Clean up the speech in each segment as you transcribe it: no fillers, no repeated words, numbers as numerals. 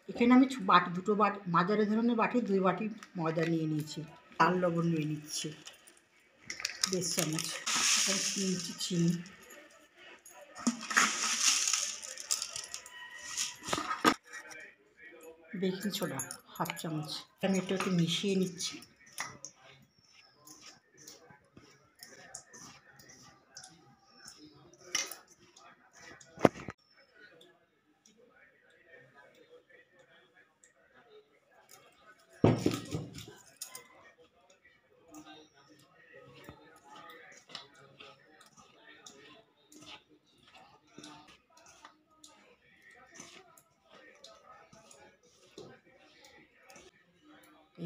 এখানে আমি বাটি দুটো বাটি মাঝারি ধরনের বাটি 2 বাটি ময়দা নিয়ে নিয়েছি। লাল লবণ নিয়ে নিচ্ছি 1.5 চামচ, এখানে নিচ্ছি চিনি, বেকিং সোডা 1/2 চামচ। আমি এটা একটু মিশিয়ে নিচ্ছি।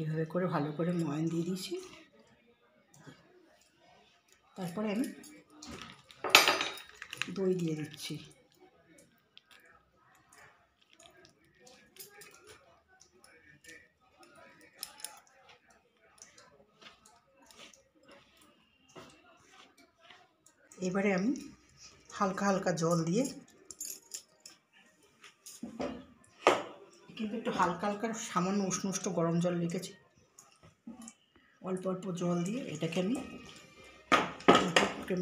এইভাবে করে ভালো করে ময়ান দিয়ে দিয়েছি। তারপরে আমি দই দিয়ে দিচ্ছি। এবারে আমি হালকা হালকা জল দিয়ে, কিন্তু একটু হালকা হালকা সামান্য উষ্ণ উষ্ণ গরম জল রেখেছি, অল্প অল্প জল দিয়ে এটাকে আমি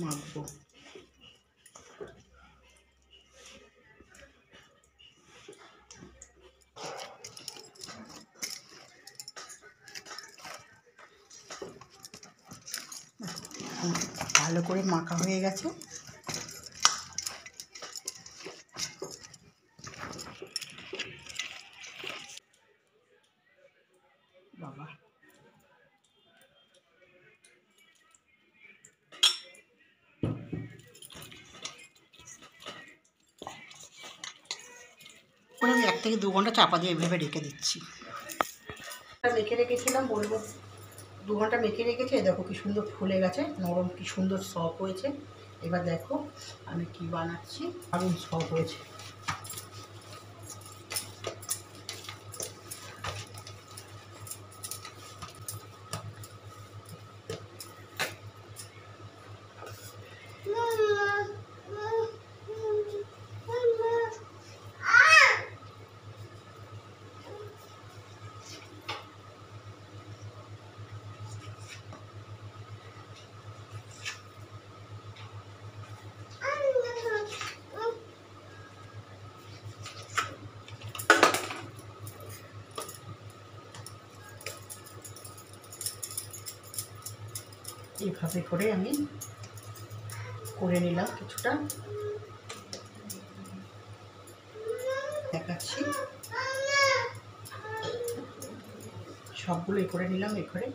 মাখবো। ভালো করে মাখা হয়ে গেছে। বাবা, আমি 1 থেকে 2 ঘন্টা চাপা দিয়ে এভাবে রেখে দিচ্ছি। মেখে রেখেছিলাম, বলবো 2 ঘন্টা মেখে রেখেছি। দেখো কি সুন্দর ফুলে গেছে, নরম, কি সুন্দর সফট হয়েছে। এবার দেখো আমি কি বানাচ্ছি, দারুণ সফট হয়েছে। এইভাবে করে আমি করে নিলাম কিছুটা, দেখাচ্ছি। সবগুলোই করে নিলাম এ করে।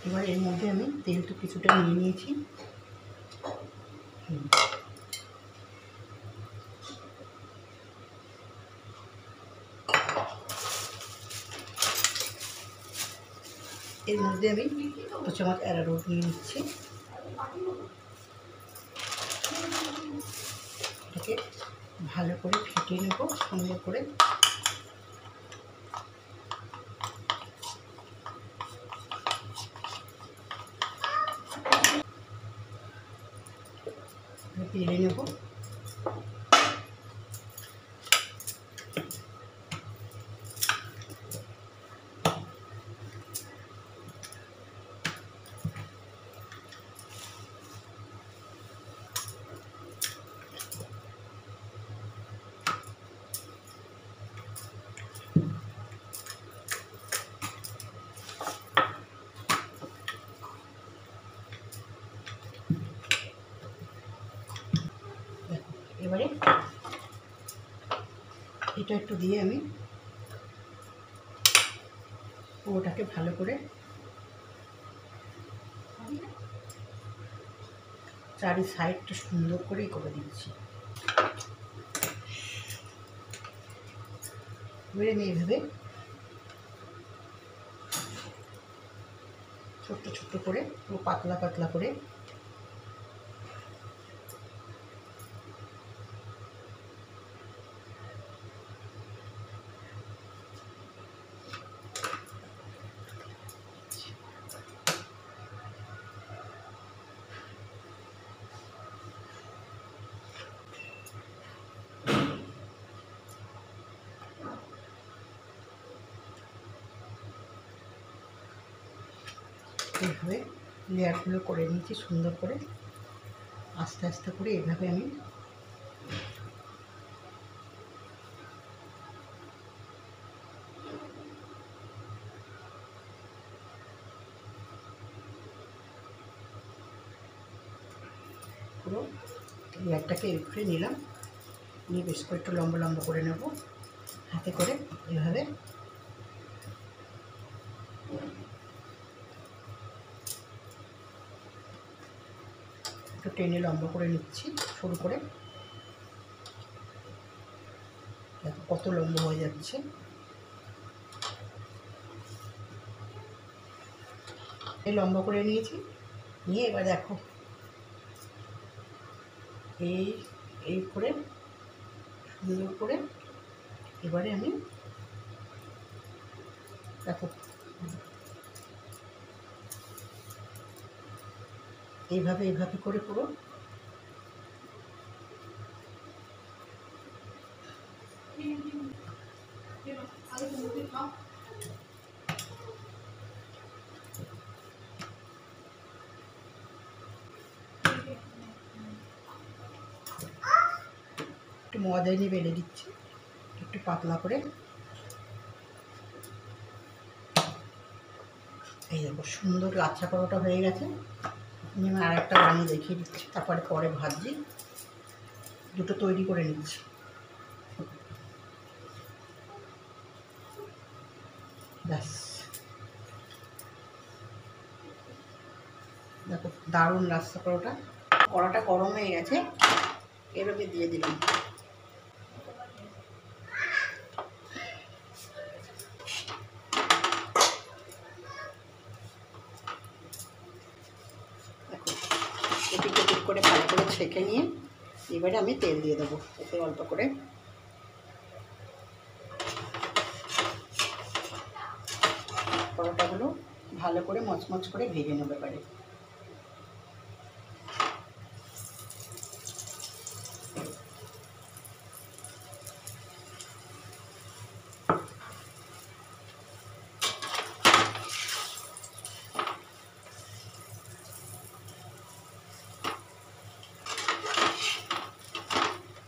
এবার এর মধ্যে আমি তেল তো কিছুটা নিয়ে নিয়েছি। এর মধ্যে আমি 2 চামচ অ্যারারুট নিয়ে নিচ্ছি। এটাকে ভালো করে ফেটিয়ে নেব সুন্দর করে। পেরে নেব। এবারে এটা একটু দিয়ে আমি পুরোটাকে ভালো করে চারি সাইডটা সুন্দর করেই করে দিচ্ছি। এবারে আমি এইভাবে ছোট্ট ছোট্ট করে, পুরো পাতলা পাতলা করে এইভাবে লেয়ারগুলো করে নিয়েছি সুন্দর করে, আস্তে আস্তে করে এইভাবে আমি পুরো লেয়ারটাকে করে নিলাম, নিয়ে বেশ করে একটু লম্বা লম্বা করে নেব হাতে করে, এইভাবে একটু টেনে লম্বা করে নিচ্ছি শুরু করে, দেখো কত লম্বা হয়ে যাচ্ছে। এই লম্বা করে নিয়েছি, নিয়ে এবার দেখো এই করে সুন্দর করে এবারে আমি দেখো এইভাবে করে পুরো একটু ময়দা নিয়ে বেলে দিচ্ছি একটু পাতলা করে। এই দেখো সুন্দর লাচ্ছা পরোটা হয়ে গেছে। আমি আর একটা বানিয়ে দেখিয়ে দিচ্ছি, তারপরে পরে ভাজি। দুটো তৈরি করে নিচ্ছি। ব্যাস দেখো দারুণ লাচ্ছা পরোটা। কড়াটা গরম হয়ে গেছে, এভাবে দিয়ে দিলাম। এপিট ওপিট করে ভালো করে ছেঁকে নিয়ে এবারে আমি তেল দিয়ে দেবো এতে অল্প করে। পরোটাগুলো ভালো করে মচমচ করে ভেজে নেবো এবারে।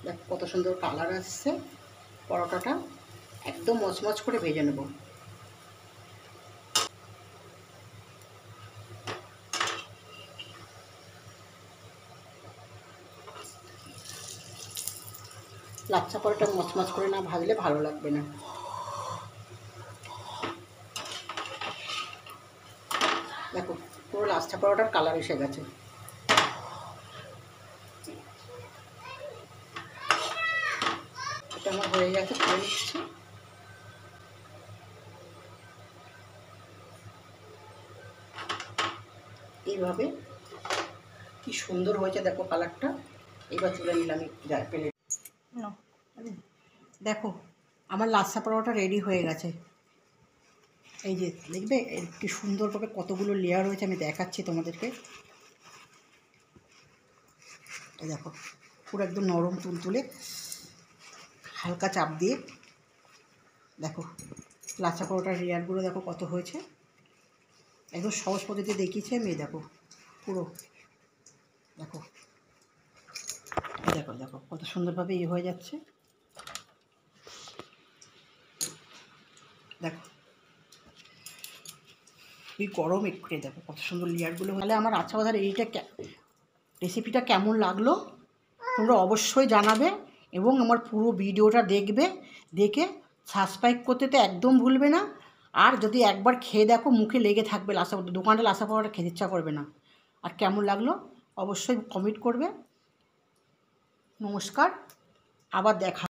দেখ কত সুন্দর কালার আসছে। পরোটাটা একদম মচমচ করে ভেজে নেব। লাচ্ছা পরোটা মচমচ করে না ভাজলে ভালো লাগবে না। দেখো পুরো লাচ্ছা পরোটার কালার এসে গেছে। এটা আমার হয়ে গেছে, তুলে নিচ্ছি। এইভাবে কি সুন্দর হয়েছে দেখো কালারটা। এবার তুলে নিলাম প্লেট। দেখো আমার লাচ্ছা পরোটা রেডি হয়ে গেছে। এই যে দেখবে কি সুন্দরভাবে কতগুলো লেয়ার হয়েছে, আমি দেখাচ্ছি তোমাদেরকে। এই দেখো পুরো একদম নরম তুলতুলে, হালকা চাপ দিয়ে দেখো লাচ্ছা পরোটার লেয়ারগুলো দেখো কত হয়েছে। একদম সহজ পদ্ধতি দেখিয়েছি আমি। দেখো পুরো দেখো দেখো দেখো কত সুন্দরভাবে ইয়ে হয়ে যাচ্ছে। দেখো এই গরম একটু দেখো কত সুন্দর লেয়ারগুলো। তাহলে আমার লাচ্ছা পরোটার রেসিপিটা কেমন লাগলো তোমরা অবশ্যই জানাবে, এবং আমার পুরো ভিডিওটা দেখবে, দেখে সাবস্ক্রাইব করতে তো একদম ভুলবে না। আর যদি একবার খেয়ে দেখো মুখে লেগে থাকবে লাচ্ছা পরোটা, দোকানে লাচ্ছা পরোটা খেতে ইচ্ছা করবে না। আর কেমন লাগলো অবশ্যই কমেন্ট করবে। নমস্কার, আবার দেখা।